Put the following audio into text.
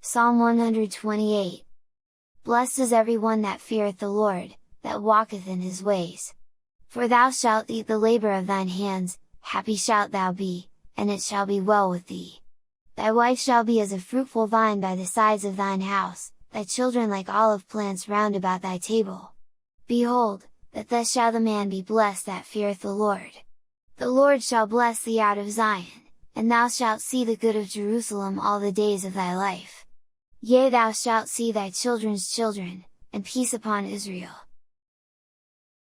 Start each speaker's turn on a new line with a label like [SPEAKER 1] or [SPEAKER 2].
[SPEAKER 1] Psalm 128. Blessed is every one that feareth the Lord, that walketh in his ways. For thou shalt eat the labour of thine hands, happy shalt thou be, and it shall be well with thee. Thy wife shall be as a fruitful vine by the sides of thine house, thy children like olive plants round about thy table. Behold, that thus shall the man be blessed that feareth the Lord. The Lord shall bless thee out of Zion, and thou shalt see the good of Jerusalem all the days of thy life. Yea, thou shalt see thy children's children, and peace upon Israel.